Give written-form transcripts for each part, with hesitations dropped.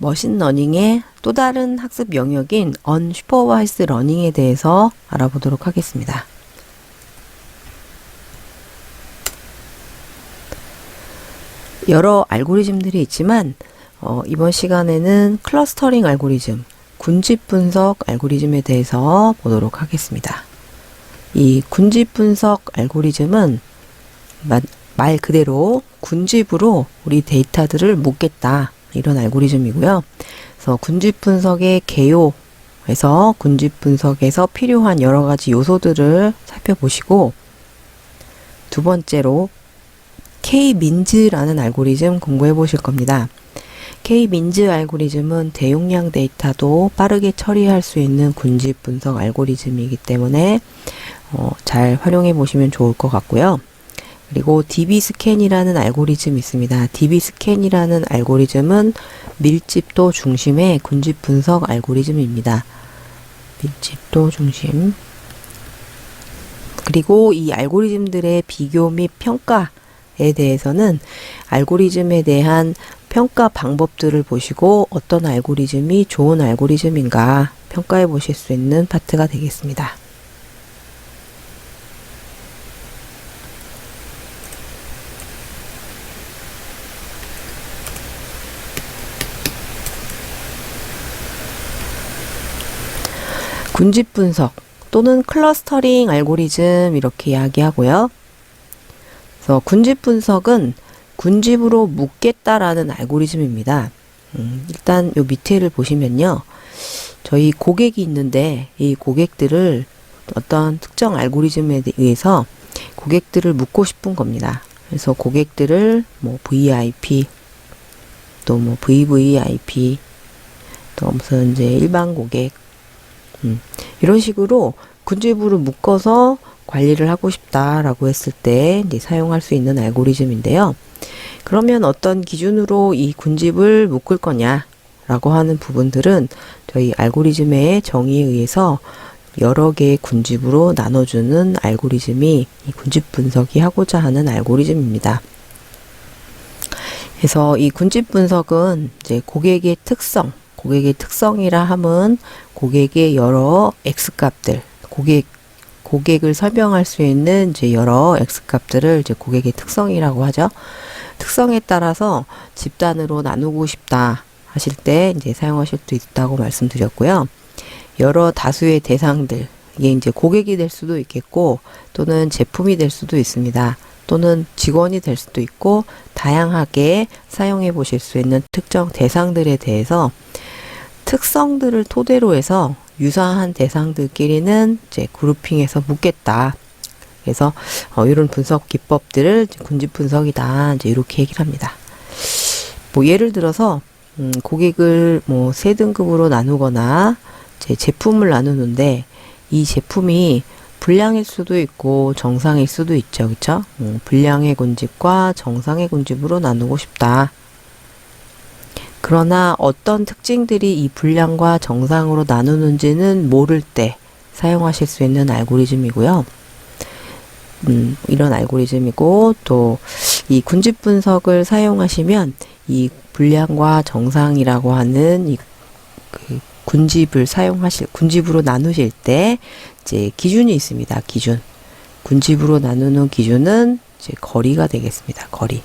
머신러닝의 또 다른 학습 영역인 언슈퍼바이스드 러닝에 대해서 알아보도록 하겠습니다. 여러 알고리즘들이 있지만 이번 시간에는 클러스터링 알고리즘, 군집 분석 알고리즘에 대해서 보도록 하겠습니다. 이 군집 분석 알고리즘은 말 그대로 군집으로 우리 데이터들을 묶겠다, 이런 알고리즘이고요. 그래서 군집 분석의 개요에서 군집 분석에서 필요한 여러 가지 요소들을 살펴보시고, 두 번째로 K-민즈라는 알고리즘 공부해 보실 겁니다. K-민즈 알고리즘은 대용량 데이터도 빠르게 처리할 수 있는 군집 분석 알고리즘이기 때문에 잘 활용해 보시면 좋을 것 같고요. 그리고 DB스캔이라는 알고리즘이 있습니다. DB스캔이라는 알고리즘은 밀집도 중심의 군집 분석 알고리즘입니다. 밀집도 중심. 그리고 이 알고리즘들의 비교 및 평가에 대해서는 알고리즘에 대한 평가 방법들을 보시고 어떤 알고리즘이 좋은 알고리즘인가 평가해 보실 수 있는 파트가 되겠습니다. 군집 분석 또는 클러스터링 알고리즘 이렇게 이야기하고요. 그래서 군집 분석은 군집으로 묶겠다라는 알고리즘입니다. 일단 요 밑에를 보시면요. 저희 고객이 있는데 이 고객들을 어떤 특정 알고리즘에 의해서 고객들을 묶고 싶은 겁니다. 그래서 고객들을 뭐 VIP 또 뭐 VVIP 또 무슨 이제 일반 고객 이런 식으로 군집으로 묶어서 관리를 하고 싶다라고 했을 때 이제 사용할 수 있는 알고리즘인데요. 그러면 어떤 기준으로 이 군집을 묶을 거냐라고 하는 부분들은 저희 알고리즘의 정의에 의해서 여러 개의 군집으로 나눠주는 알고리즘이 이 군집 분석이 하고자 하는 알고리즘입니다. 그래서 이 군집 분석은 이제 고객의 특성이라 함은 고객의 여러 X값들, 고객을 설명할 수 있는 이제 여러 X값들을 이제 고객의 특성이라고 하죠. 특성에 따라서 집단으로 나누고 싶다 하실 때 이제 사용하실 수 있다고 말씀드렸고요. 여러 다수의 대상들, 이게 이제 고객이 될 수도 있겠고, 또는 제품이 될 수도 있습니다. 또는 직원이 될 수도 있고, 다양하게 사용해 보실 수 있는 특정 대상들에 대해서 특성들을 토대로 해서 유사한 대상들끼리는 이제 그룹핑해서 묶겠다. 그래서 이런 분석 기법들을 군집 분석이다, 이제 이렇게 얘기를 합니다. 뭐 예를 들어서 고객을 뭐 세 등급으로 나누거나 제품을 나누는데 이 제품이 불량일 수도 있고 정상일 수도 있죠, 그렇죠? 불량의 군집과 정상의 군집으로 나누고 싶다. 그러나 어떤 특징들이 이 불량과 정상으로 나누는지는 모를 때 사용하실 수 있는 알고리즘이고요. 이런 알고리즘이고, 또 이 군집 분석을 사용하시면 이 불량과 정상이라고 하는 이 군집으로 나누실 때 이제 기준이 있습니다. 기준. 군집으로 나누는 기준은 이제 거리가 되겠습니다. 거리.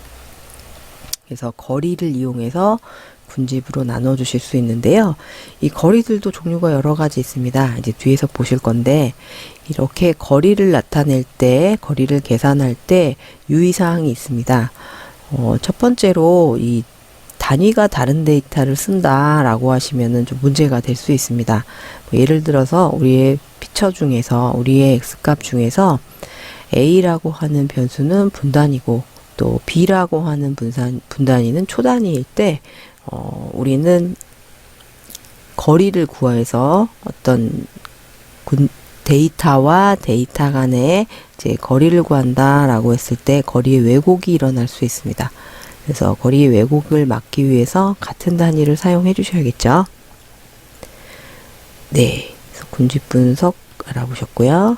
그래서 거리를 이용해서 군집으로 나눠 주실 수 있는데요. 이 거리들도 종류가 여러 가지 있습니다. 이제 뒤에서 보실 건데, 이렇게 거리를 나타낼 때, 거리를 계산할 때 유의사항이 있습니다. 첫 번째로 이 단위가 다른 데이터를 쓴다라고 하시면은 좀 문제가 될 수 있습니다. 뭐 예를 들어서 우리의 피처 중에서, 우리의 X값 중에서 A라고 하는 변수는 분단위고, 또 B라고 하는 분단위는 초단위일 때, 우리는 거리를 구해서 어떤 데이터와 데이터 간의 이제 거리를 구한다라고 했을 때 거리의 왜곡이 일어날 수 있습니다. 그래서 거리의 왜곡을 막기 위해서 같은 단위를 사용해 주셔야겠죠. 네, 그래서 군집 분석 알아보셨고요.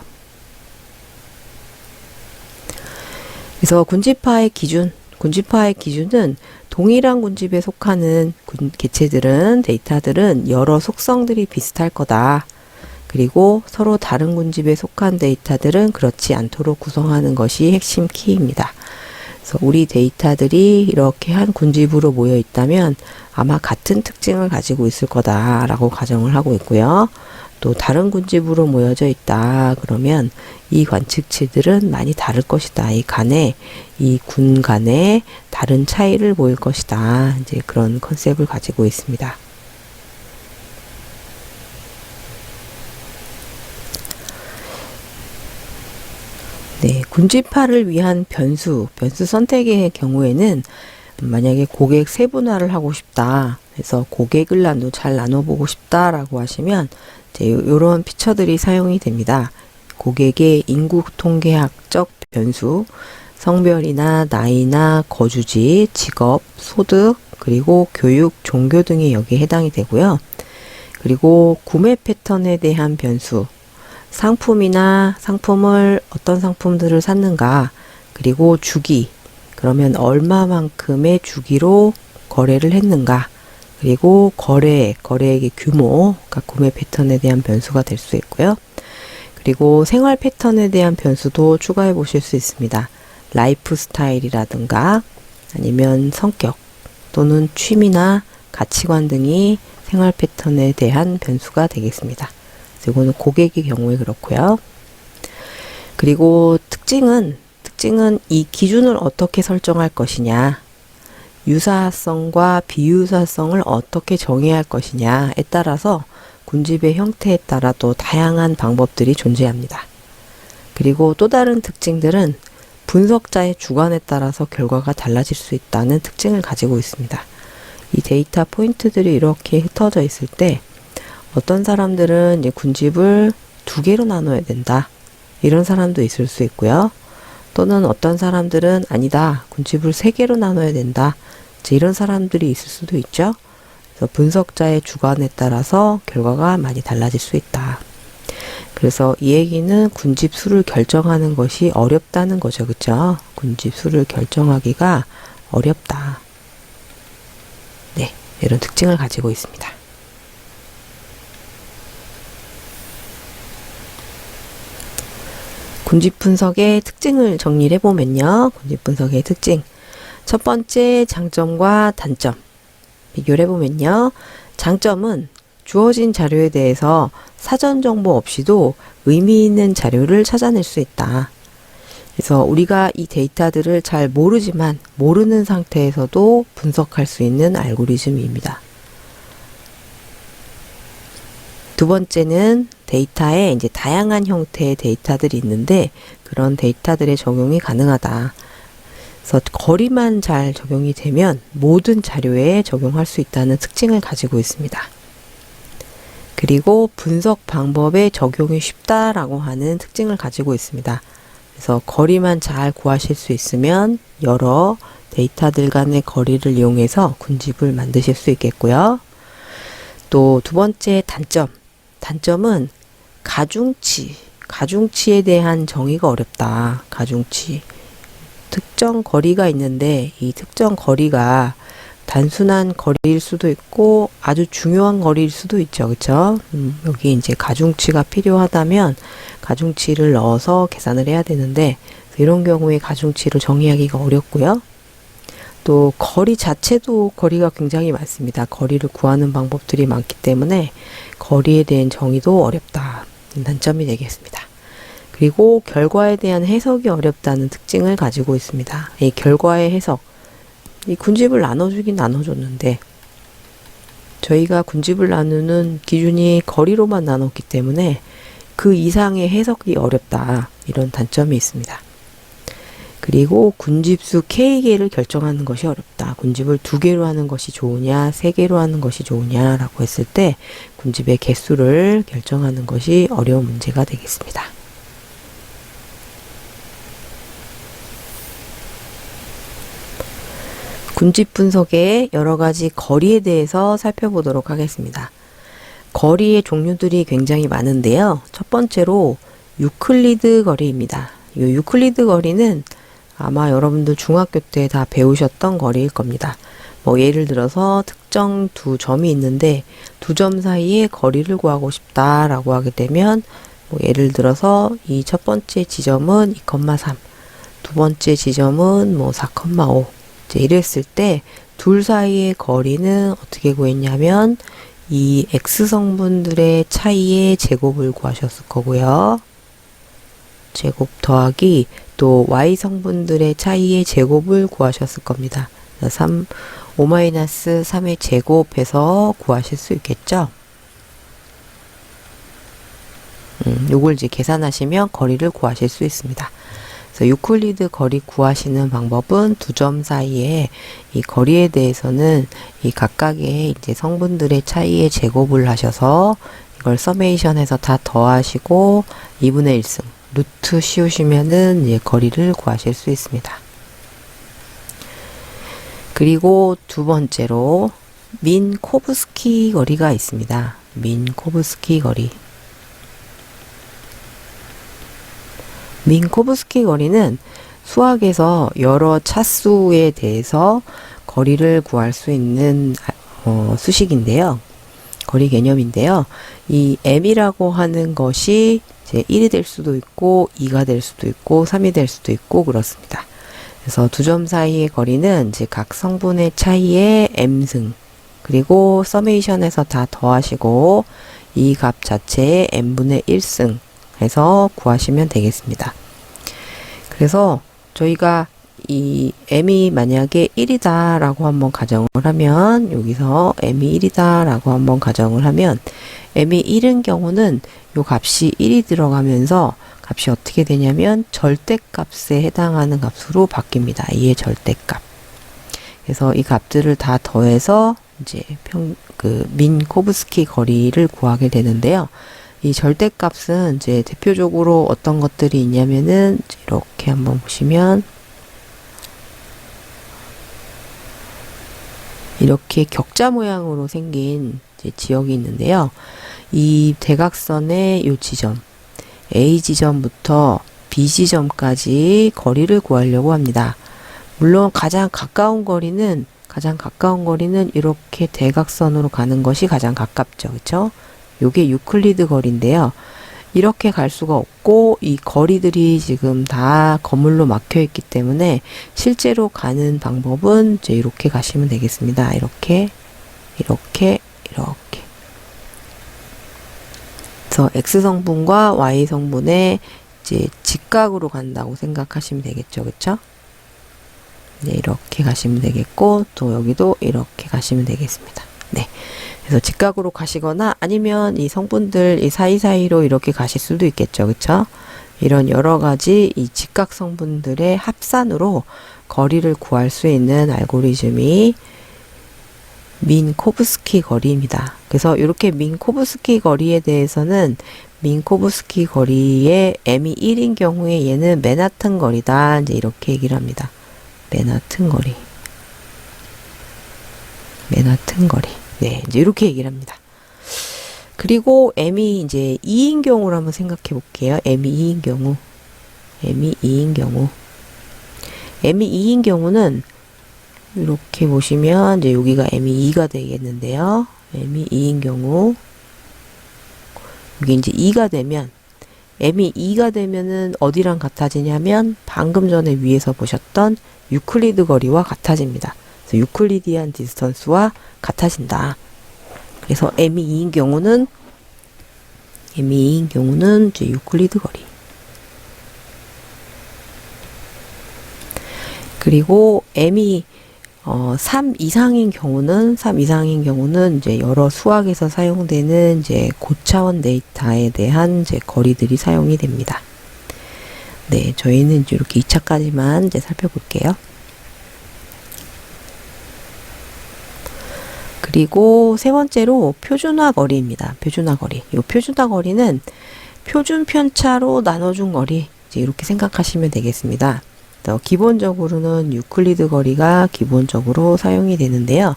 그래서 군집화의 기준, 군집화의 기준은 동일한 군집에 속하는 개체들은, 데이터들은 여러 속성들이 비슷할 거다. 그리고 서로 다른 군집에 속한 데이터들은 그렇지 않도록 구성하는 것이 핵심 키입니다. 그래서 우리 데이터들이 이렇게 한 군집으로 모여 있다면 아마 같은 특징을 가지고 있을 거다라고 가정을 하고 있고요. 또 다른 군집으로 모여져 있다 그러면 이 관측치들은 많이 다를 것이다. 이 군 간에 다른 차이를 보일 것이다. 이제 그런 컨셉을 가지고 있습니다. 네, 군집화를 위한 변수 선택의 경우에는 만약에 고객 세분화를 하고 싶다. 그래서 고객을 잘 나눠보고 싶다라고 하시면 이제 이런 피처들이 사용이 됩니다. 고객의 인구 통계학적 변수, 성별이나 나이나 거주지, 직업, 소득, 그리고 교육, 종교 등이 여기에 해당이 되고요. 그리고 구매 패턴에 대한 변수, 상품이나 어떤 상품들을 샀는가, 그리고 주기, 그러면 얼마만큼의 주기로 거래를 했는가, 그리고 거래액의 규모, 그러니까 구매 패턴에 대한 변수가 될 수 있고요. 그리고 생활 패턴에 대한 변수도 추가해 보실 수 있습니다. 라이프 스타일이라든가 아니면 성격 또는 취미나 가치관 등이 생활 패턴에 대한 변수가 되겠습니다. 이거는 고객의 경우에 그렇고요. 그리고 특징은 이 기준을 어떻게 설정할 것이냐, 유사성과 비유사성을 어떻게 정의할 것이냐에 따라서 군집의 형태에 따라 또 다양한 방법들이 존재합니다. 그리고 또 다른 특징들은 분석자의 주관에 따라서 결과가 달라질 수 있다는 특징을 가지고 있습니다. 이 데이터 포인트들이 이렇게 흩어져 있을 때 어떤 사람들은 이제 군집을 2개로 나눠야 된다. 이런 사람도 있을 수 있고요. 또는 어떤 사람들은 아니다. 군집을 3개로 나눠야 된다. 이런 사람들이 있을 수도 있죠. 그래서 분석자의 주관에 따라서 결과가 많이 달라질 수 있다. 그래서 이 얘기는 군집 수를 결정하는 것이 어렵다는 거죠. 그쵸? 군집 수를 결정하기가 어렵다. 네, 이런 특징을 가지고 있습니다. 군집 분석의 특징을 정리를 해보면요. 군집 분석의 특징. 첫 번째, 장점과 단점. 비교를 해보면요. 장점은 주어진 자료에 대해서 사전 정보 없이도 의미 있는 자료를 찾아낼 수 있다. 그래서 우리가 이 데이터들을 잘 모르지만 모르는 상태에서도 분석할 수 있는 알고리즘입니다. 두 번째는 데이터에 이제 다양한 형태의 데이터들이 있는데 그런 데이터들의 적용이 가능하다. 그래서 거리만 잘 적용이 되면 모든 자료에 적용할 수 있다는 특징을 가지고 있습니다. 그리고 분석 방법에 적용이 쉽다라고 하는 특징을 가지고 있습니다. 그래서 거리만 잘 구하실 수 있으면 여러 데이터들 간의 거리를 이용해서 군집을 만드실 수 있겠고요. 또 두 번째 단점은 가중치에 대한 정의가 어렵다. 가중치. 특정 거리가 있는데 이 특정 거리가 단순한 거리일 수도 있고 아주 중요한 거리일 수도 있죠. 그쵸? 여기 이제 가중치가 필요하다면 가중치를 넣어서 계산을 해야 되는데 이런 경우에 가중치를 정의하기가 어렵고요. 또 거리 자체도 거리가 굉장히 많습니다. 거리를 구하는 방법들이 많기 때문에 거리에 대한 정의도 어렵다. 단점이 되겠습니다. 그리고 결과에 대한 해석이 어렵다는 특징을 가지고 있습니다. 이 결과의 해석, 이 군집을 나눠주긴 나눠줬는데 저희가 군집을 나누는 기준이 거리로만 나눴기 때문에 그 이상의 해석이 어렵다. 이런 단점이 있습니다. 그리고 군집수 K개를 결정하는 것이 어렵다. 군집을 2개로 하는 것이 좋으냐, 3개로 하는 것이 좋으냐라고 했을 때 군집의 개수를 결정하는 것이 어려운 문제가 되겠습니다. 군집 분석의 여러 가지 거리에 대해서 살펴보도록 하겠습니다. 거리의 종류들이 굉장히 많은데요. 첫 번째로 유클리드 거리입니다. 이 유클리드 거리는 아마 여러분들 중학교 때 다 배우셨던 거리일 겁니다. 뭐 예를 들어서 특정 두 점이 있는데 두 점 사이의 거리를 구하고 싶다라고 하게 되면 뭐 예를 들어서 이 첫 번째 지점은 2,3, 두 번째 지점은 뭐 4,5 이제 이랬을 때 둘 사이의 거리는 어떻게 구했냐면 이 x성분들의 차이의 제곱을 구하셨을 거고요. 제곱 더하기 또 y성분들의 차이의 제곱을 구하셨을 겁니다. 5-3의 제곱해서 구하실 수 있겠죠. 요걸 이제 계산하시면 거리를 구하실 수 있습니다. 그래서 유클리드 거리 구하시는 방법은 두 점 사이에 이 거리에 대해서는 이 각각의 이제 성분들의 차이의 제곱을 하셔서 이걸 서메이션해서 다 더하시고 2분의 1승 루트 씌우시면은 이제 거리를 구하실 수 있습니다. 그리고 두 번째로 민코브스키 거리가 있습니다. 민코브스키 거리. 민코브스키 거리는 수학에서 여러 차수에 대해서 거리를 구할 수 있는 수식인데요. 거리 개념인데요. 이 m이라고 하는 것이 이제 1이 될 수도 있고 2가 될 수도 있고 3이 될 수도 있고 그렇습니다. 그래서 두 점 사이의 거리는 이제 각 성분의 차이의 m승 그리고 서메이션에서 다 더하시고 이 값 자체의 n분의 1승 해서 구하시면 되겠습니다. 그래서 저희가 이 m이 만약에 1이다 라고 한번 가정을 하면 여기서 m이 1이다 라고 한번 가정을 하면 m이 1인 경우는 요 값이 1이 들어가면서 값이 어떻게 되냐면 절대값에 해당하는 값으로 바뀝니다. A의 절대값. 그래서 이 값들을 다 더해서 이제 민코브스키 거리를 구하게 되는데요. 이 절대값은 이제 대표적으로 어떤 것들이 있냐면은 이렇게 한번 보시면 이렇게 격자 모양으로 생긴 이제 지역이 있는데요. 이 대각선의 이 지점 A 지점부터 B 지점까지 거리를 구하려고 합니다. 물론 가장 가까운 거리는 이렇게 대각선으로 가는 것이 가장 가깝죠. 그렇죠? 요게 유클리드 거리인데요. 이렇게 갈 수가 없고 이 거리들이 지금 다 건물로 막혀 있기 때문에 실제로 가는 방법은 이제 이렇게 가시면 되겠습니다. 이렇게. 그래서 X성분과 Y성분의 이제 직각으로 간다고 생각하시면 되겠죠. 그쵸? 네, 이렇게 가시면 되겠고, 또 여기도 이렇게 가시면 되겠습니다. 네. 그래서 직각으로 가시거나 아니면 이 성분들 이 사이사이로 이렇게 가실 수도 있겠죠. 그쵸? 이런 여러 가지 이 직각 성분들의 합산으로 거리를 구할 수 있는 알고리즘이 민코브스키 거리입니다. 그래서 이렇게 민코브스키 거리에 대해서는 민코브스키 거리의 m이 1인 경우에 얘는 맨하튼 거리다. 이제 이렇게 얘기를 합니다. 맨하튼 거리. 네, 이제 이렇게 얘기를 합니다. 그리고 m이 이제 2인 경우를 한번 생각해 볼게요. m이 2인 경우는 이렇게 보시면 이제 여기가 m이 2가 되겠는데요. m이 2인 경우 여기 이제 2가 되면 m이 2가 되면은 어디랑 같아지냐면 방금 전에 위에서 보셨던 유클리드 거리와 같아집니다. 그래서 유클리디안 디스턴스와 같아진다. 그래서 m이 2인 경우는 이제 유클리드 거리. 그리고 m이 3 이상인 경우는 이제 여러 수학에서 사용되는 이제 고차원 데이터에 대한 이제 거리들이 사용이 됩니다. 네, 저희는 이제 이렇게 2차까지만 이제 살펴볼게요. 그리고 세 번째로 표준화 거리입니다. 표준화 거리. 이 표준화 거리는 표준 편차로 나눠준 거리. 이제 이렇게 생각하시면 되겠습니다. 기본적으로는 유클리드 거리가 기본적으로 사용이 되는데요.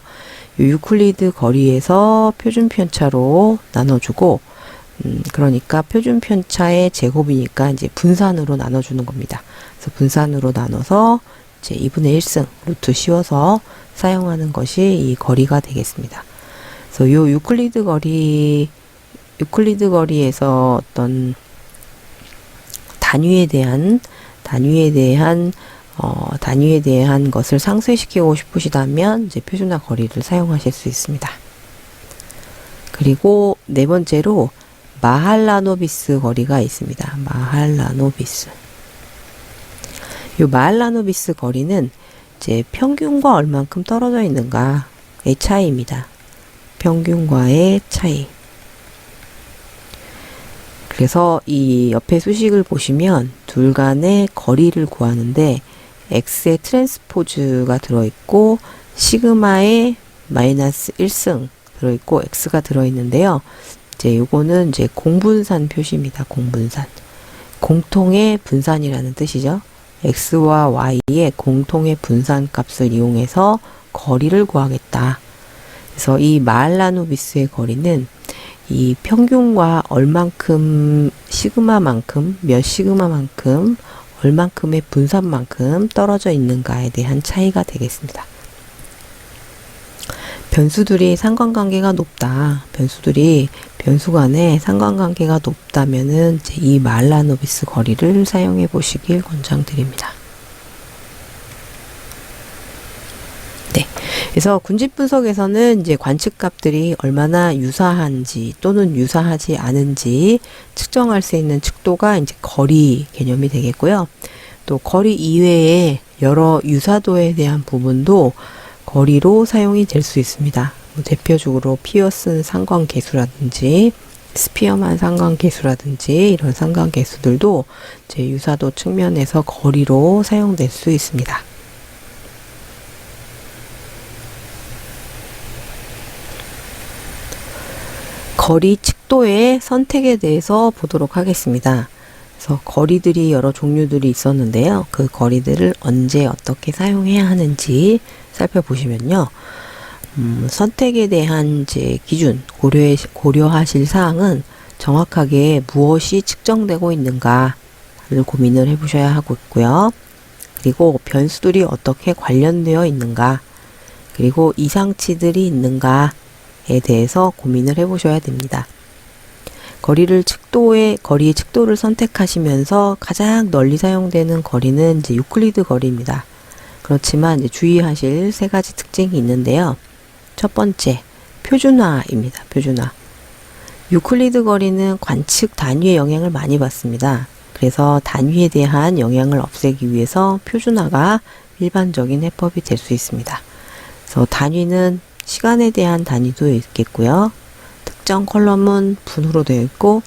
이 유클리드 거리에서 표준 편차로 나눠주고 그러니까 표준 편차의 제곱이니까 이제 분산으로 나눠주는 겁니다. 그래서 분산으로 나눠서 이제 2분의 1승 루트 씌워서 사용하는 것이 이 거리가 되겠습니다. 그래서 요 유클리드 거리에서 어떤 단위에 대한 것을 상쇄시키고 싶으시다면 이제 표준화 거리를 사용하실 수 있습니다. 그리고 네 번째로 마할라노비스 거리가 있습니다. 마할라노비스. 요 마할라노비스 거리는 이제 평균과 얼만큼 떨어져 있는가의 차이입니다. 평균과의 차이. 그래서 이 옆에 수식을 보시면 둘 간의 거리를 구하는데 x의 트랜스포즈가 들어있고 시그마의 마이너스 1승 들어있고 x가 들어있는데요. 이제 요거는 이제 공분산 표시입니다. 공분산. 공통의 분산이라는 뜻이죠. x와 y의 공통의 분산 값을 이용해서 거리를 구하겠다. 그래서 이 마할라노비스의 거리는 이 평균과 얼만큼 시그마만큼 몇 시그마만큼 얼만큼의 분산만큼 떨어져 있는가에 대한 차이가 되겠습니다. 변수들이 상관관계가 높다. 변수 간에 상관관계가 높다면은 이제 이 마할라노비스 거리를 사용해 보시길 권장드립니다. 네. 그래서 군집 분석에서는 이제 관측값들이 얼마나 유사한지 또는 유사하지 않은지 측정할 수 있는 측도가 이제 거리 개념이 되겠고요. 또 거리 이외에 여러 유사도에 대한 부분도 거리로 사용이 될 수 있습니다. 대표적으로 피어슨 상관계수라든지 스피어만 상관계수라든지 이런 상관계수들도 이제 유사도 측면에서 거리로 사용될 수 있습니다. 거리 측도의 선택에 대해서 보도록 하겠습니다. 그래서 거리들이 여러 종류들이 있었는데요. 그 거리들을 언제 어떻게 사용해야 하는지 살펴보시면요. 선택에 대한 이제 기준, 고려하실 사항은 정확하게 무엇이 측정되고 있는가를 고민을 해보셔야 하고 있고요. 그리고 변수들이 어떻게 관련되어 있는가, 그리고 이상치들이 있는가에 대해서 고민을 해보셔야 됩니다. 거리의 측도를 선택하시면서 가장 널리 사용되는 거리는 이제 유클리드 거리입니다. 그렇지만 이제 주의하실 세 가지 특징이 있는데요. 첫 번째, 표준화입니다. 표준화. 유클리드 거리는 관측 단위의 영향을 많이 받습니다. 그래서 단위에 대한 영향을 없애기 위해서 표준화가 일반적인 해법이 될 수 있습니다. 그래서 단위는 시간에 대한 단위도 있겠고요. 특정 컬럼은 분으로 되어 있고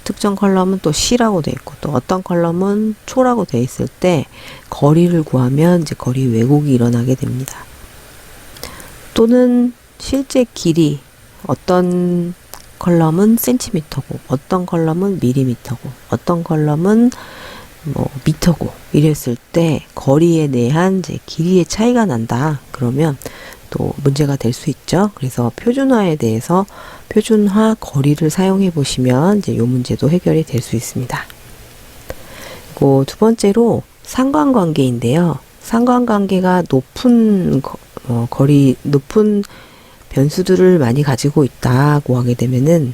특정 컬럼은 또 C라고 되어 있고 또 어떤 컬럼은 초라고 되어 있을 때 거리를 구하면 이제 거리 왜곡이 일어나게 됩니다. 또는 실제 길이 어떤 컬럼은 센티미터고 어떤 컬럼은 밀리미터고 어떤 컬럼은 뭐 미터고 이랬을 때 거리에 대한 이제 길이의 차이가 난다. 그러면 또 문제가 될 수 있죠. 그래서 표준화에 대해서 표준화 거리를 사용해 보시면 이제 요 문제도 해결이 될 수 있습니다. 그리고 두 번째로 상관관계인데요. 상관관계가 높은 높은 변수들을 많이 가지고 있다고 하게 되면은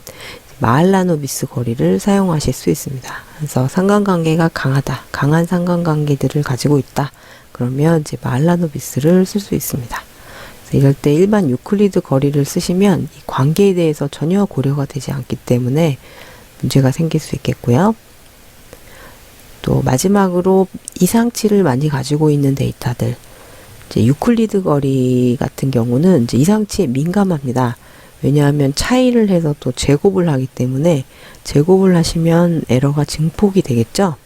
마할라노비스 거리를 사용하실 수 있습니다. 그래서 상관관계가 강한 상관관계들을 가지고 있다. 그러면 이제 마할라노비스를 쓸 수 있습니다. 이럴 때 일반 유클리드 거리를 쓰시면 이 관계에 대해서 전혀 고려가 되지 않기 때문에 문제가 생길 수 있겠고요. 또 마지막으로 이상치를 많이 가지고 있는 데이터들, 이제 유클리드 거리 같은 경우는 이제 이상치에 민감합니다. 왜냐하면 차이를 해서 또 제곱을 하기 때문에 제곱을 하시면 에러가 증폭이 되겠죠.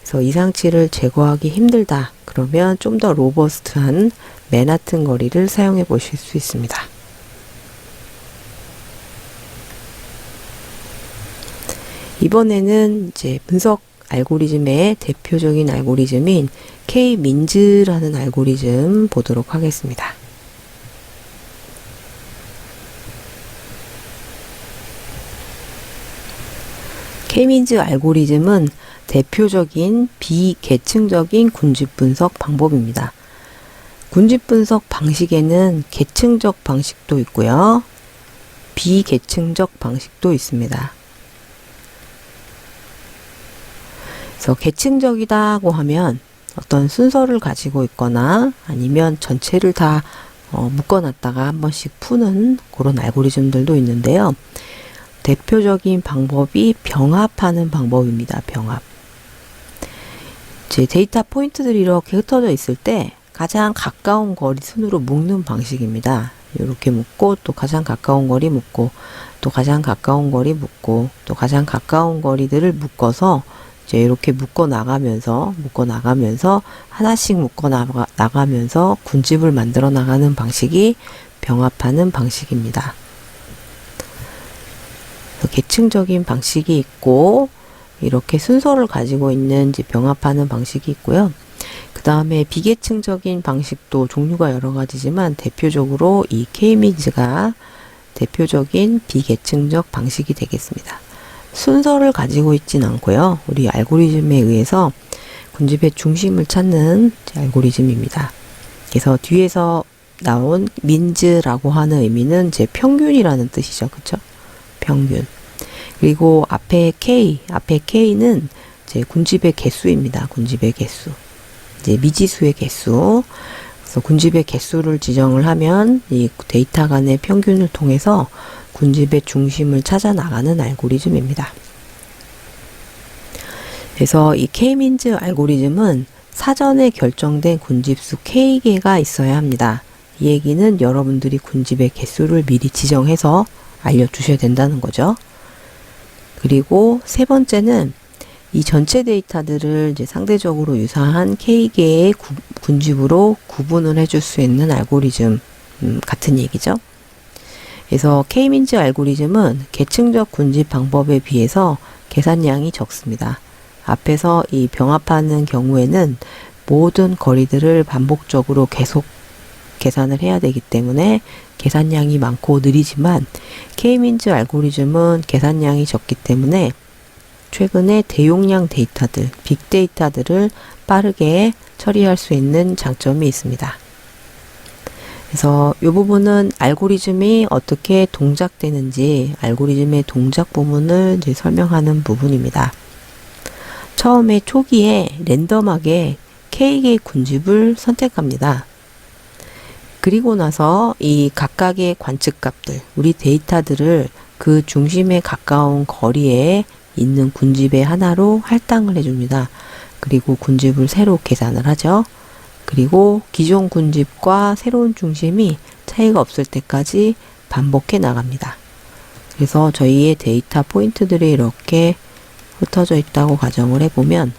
그래서 이상치를 제거하기 힘들다. 그러면 좀 더 로버스트한 맨하튼 거리를 사용해 보실 수 있습니다. 이번에는 이제 분석 알고리즘의 대표적인 알고리즘인 K-민즈라는 알고리즘 보도록 하겠습니다. K-민즈 알고리즘은 대표적인 비계층적인 군집 분석 방법입니다. 군집 분석 방식에는 계층적 방식도 있고요. 비계층적 방식도 있습니다. 그래서 계층적이다고 하면 어떤 순서를 가지고 있거나 아니면 전체를 다 묶어놨다가 한 번씩 푸는 그런 알고리즘들도 있는데요. 대표적인 방법이 병합하는 방법입니다. 병합. 제 데이터 포인트들이 이렇게 흩어져 있을 때 가장 가까운 거리 순으로 묶는 방식입니다. 이렇게 묶고 또 가장 가까운 거리 묶고 또 가장 가까운 거리 묶고 또 가장 가까운 거리들을 묶어서 이제 이렇게 묶어 나가면서 하나씩 묶어 나가면서 군집을 만들어 나가는 방식이 병합하는 방식입니다. 계층적인 방식이 있고 이렇게 순서를 가지고 있는 이제 병합하는 방식이 있고요. 그 다음에 비계층적인 방식도 종류가 여러 가지지만 대표적으로 이 K-민즈가 대표적인 비계층적 방식이 되겠습니다. 순서를 가지고 있진 않고요. 우리 알고리즘에 의해서 군집의 중심을 찾는 알고리즘입니다. 그래서 뒤에서 나온 민즈라고 하는 의미는 제 평균이라는 뜻이죠. 그쵸? 평균. 그리고 앞에 K는 제 군집의 개수입니다. 군집의 개수. 이제 미지수의 개수. 그래서 군집의 개수를 지정을 하면 이 데이터 간의 평균을 통해서 군집의 중심을 찾아 나가는 알고리즘입니다. 그래서 이 K-민즈 알고리즘은 사전에 결정된 군집수 K개가 있어야 합니다. 이 얘기는 여러분들이 군집의 개수를 미리 지정해서 알려주셔야 된다는 거죠. 그리고 세 번째는 이 전체 데이터들을 이제 상대적으로 유사한 K개의 군집으로 구분을 해줄 수 있는 알고리즘 같은 얘기죠. 그래서 K-민즈 알고리즘은 계층적 군집 방법에 비해서 계산량이 적습니다. 앞에서 이 병합하는 경우에는 모든 거리들을 반복적으로 계속 계산을 해야 되기 때문에 계산량이 많고 느리지만 K-민즈 알고리즘은 계산량이 적기 때문에 최근에 대용량 데이터들, 빅데이터들을 빠르게 처리할 수 있는 장점이 있습니다. 그래서 이 부분은 알고리즘이 어떻게 동작되는지 알고리즘의 동작 부분을 이제 설명하는 부분입니다. 처음에 초기에 랜덤하게 K개의 군집을 선택합니다. 그리고 나서 이 각각의 관측값들, 우리 데이터들을 그 중심에 가까운 거리에 있는 군집의 하나로 할당을 해줍니다. 그리고 군집을 새로 계산을 하죠. 그리고 기존 군집과 새로운 중심이 차이가 없을 때까지 반복해 나갑니다. 그래서 저희의 데이터 포인트들이 이렇게 흩어져 있다고 가정을 해보면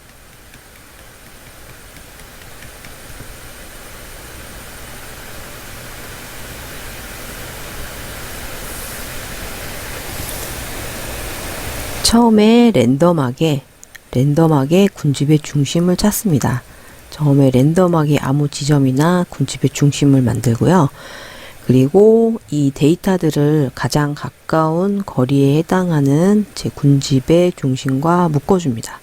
처음에 랜덤하게 군집의 중심을 찾습니다. 처음에 랜덤하게 아무 지점이나 군집의 중심을 만들고요. 그리고 이 데이터들을 가장 가까운 거리에 해당하는 제 군집의 중심과 묶어줍니다.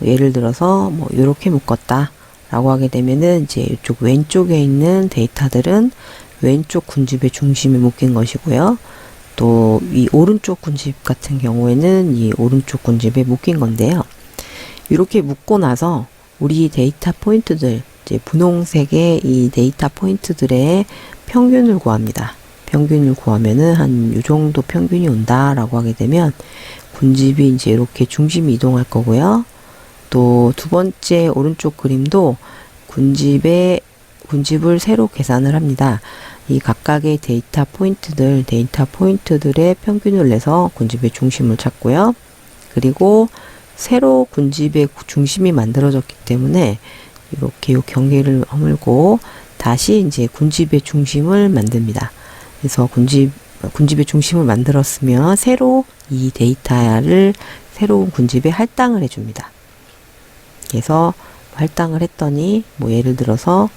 예를 들어서 뭐 이렇게 묶었다 라고 하게 되면은 이제 이쪽 왼쪽에 있는 데이터들은 왼쪽 군집의 중심에 묶인 것이고요. 또 이 오른쪽 군집 같은 경우에는 이 오른쪽 군집에 묶인 건데요. 이렇게 묶고 나서 우리 데이터 포인트들, 이제 분홍색의 이 데이터 포인트들의 평균을 구합니다. 평균을 구하면은 한 요 정도 평균이 온다라고 하게 되면 군집이 이제 이렇게 중심이 이동할 거고요. 또 두 번째 오른쪽 그림도 군집을 새로 계산을 합니다. 이 각각의 데이터 포인트들의 평균을 내서 군집의 중심을 찾고요. 그리고 새로 군집의 중심이 만들어졌기 때문에 이렇게 요 경계를 허물고 다시 이제 군집의 중심을 만듭니다. 그래서 군집의 중심을 만들었으면 새로 이 데이터를 새로운 군집에 할당을 해줍니다. 그래서 할당을 했더니 뭐 예를 들어서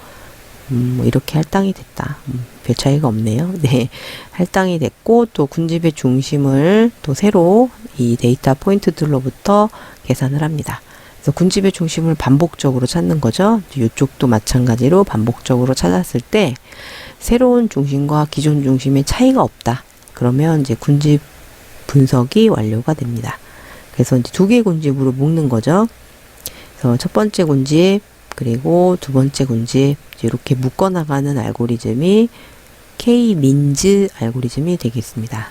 뭐 이렇게 할당이 됐다. 별 차이가 없네요. 네. 할당이 됐고, 또 군집의 중심을 또 새로 이 데이터 포인트들로부터 계산을 합니다. 그래서 군집의 중심을 반복적으로 찾는 거죠. 이쪽도 마찬가지로 반복적으로 찾았을 때 새로운 중심과 기존 중심의 차이가 없다. 그러면 이제 군집 분석이 완료가 됩니다. 그래서 이제 두 개의 군집으로 묶는 거죠. 그래서 첫 번째 군집, 그리고 두 번째 군집, 이렇게 묶어나가는 알고리즘이 K-민즈 알고리즘이 되겠습니다.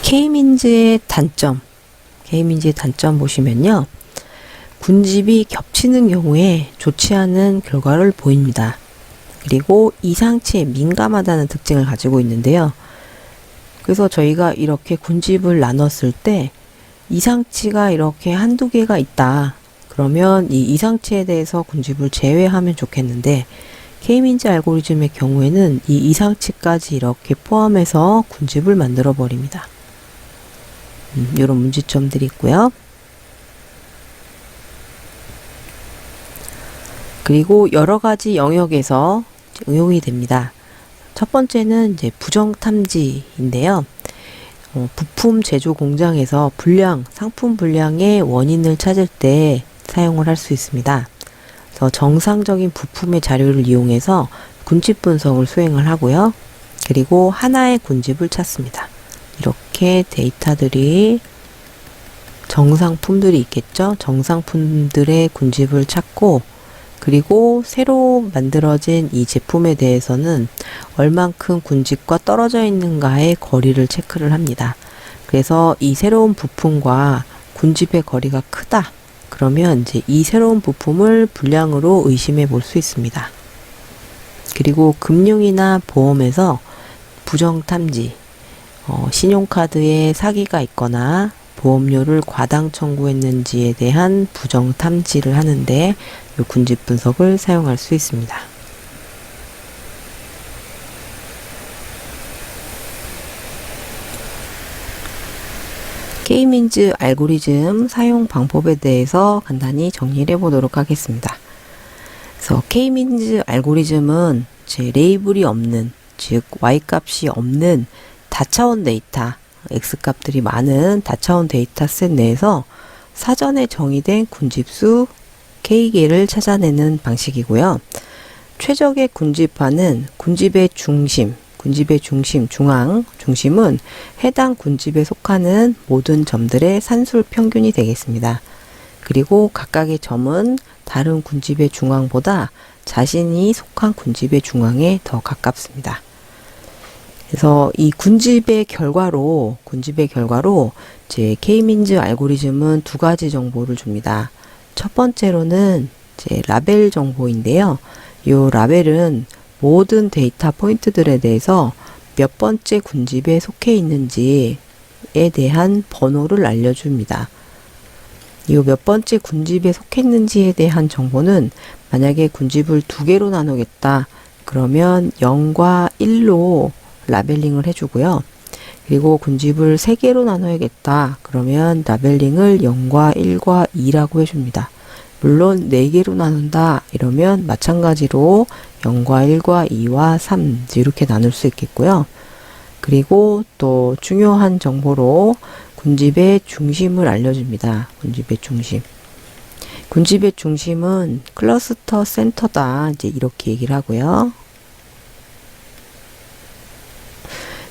K-민즈의 단점 보시면요. 군집이 겹치는 경우에 좋지 않은 결과를 보입니다. 그리고 이상치에 민감하다는 특징을 가지고 있는데요. 그래서 저희가 이렇게 군집을 나눴을 때 이상치가 이렇게 한두 개가 있다. 그러면 이 이상치에 대해서 군집을 제외하면 좋겠는데 K-민즈 알고리즘의 경우에는 이 이상치까지 이렇게 포함해서 군집을 만들어 버립니다. 이런 문제점들이 있고요. 그리고 여러 가지 영역에서 응용이 됩니다. 첫 번째는 이제 부정 탐지인데요. 부품 제조 공장에서 상품 불량의 원인을 찾을 때 사용을 할 수 있습니다. 그래서 정상적인 부품의 자료를 이용해서 군집 분석을 수행을 하고요. 그리고 하나의 군집을 찾습니다. 이렇게 데이터들이 정상품들이 있겠죠. 정상품들의 군집을 찾고, 그리고 새로 만들어진 이 제품에 대해서는 얼만큼 군집과 떨어져 있는가의 거리를 체크를 합니다. 그래서 이 새로운 부품과 군집의 거리가 크다. 그러면 이제 이 새로운 부품을 불량으로 의심해 볼 수 있습니다. 그리고 금융이나 보험에서 부정 탐지, 신용카드에 사기가 있거나 보험료를 과당 청구했는지에 대한 부정 탐지를 하는데 이 군집 분석을 사용할 수 있습니다. K-민즈 알고리즘 사용 방법에 대해서 간단히 정리를 해보도록 하겠습니다. 그래서 K-민즈 알고리즘은 제 레이블이 없는, 즉 Y값이 없는 다차원 데이터, X값들이 많은 다차원 데이터셋 내에서 사전에 정의된 군집수 K개를 찾아내는 방식이고요. 최적의 군집화는 군집의 중심은 해당 군집에 속하는 모든 점들의 산술 평균이 되겠습니다. 그리고 각각의 점은 다른 군집의 중앙보다 자신이 속한 군집의 중앙에 더 가깝습니다. 그래서 이 군집의 결과로 제 K-민즈 알고리즘은 두 가지 정보를 줍니다. 첫 번째로는 이제 라벨 정보인데요. 이 라벨은 모든 데이터 포인트들에 대해서 몇 번째 군집에 속해 있는지에 대한 번호를 알려줍니다. 이 몇 번째 군집에 속했는지에 대한 정보는 만약에 군집을 두 개로 나누겠다. 그러면 0과 1로 라벨링을 해주고요. 그리고 군집을 3개로 나눠야겠다. 그러면 라벨링을 0과 1과 2라고 해줍니다. 물론 4개로 나눈다. 이러면 마찬가지로 0과 1과 2와 3 이렇게 나눌 수 있겠고요. 그리고 또 중요한 정보로 군집의 중심을 알려줍니다. 군집의 중심. 군집의 중심은 클러스터 센터다. 이제 이렇게 얘기를 하고요.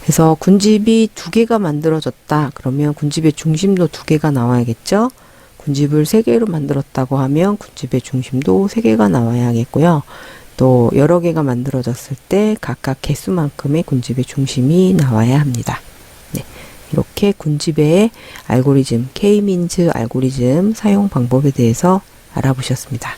그래서 군집이 두 개가 만들어졌다. 그러면 군집의 중심도 두 개가 나와야겠죠? 군집을 3개로 만들었다고 하면 군집의 중심도 3개가 나와야겠고요. 또 여러 개가 만들어졌을 때 각각 개수만큼의 군집의 중심이 나와야 합니다. 네, 이렇게 군집의 알고리즘, K-민즈 알고리즘 사용 방법에 대해서 알아보셨습니다.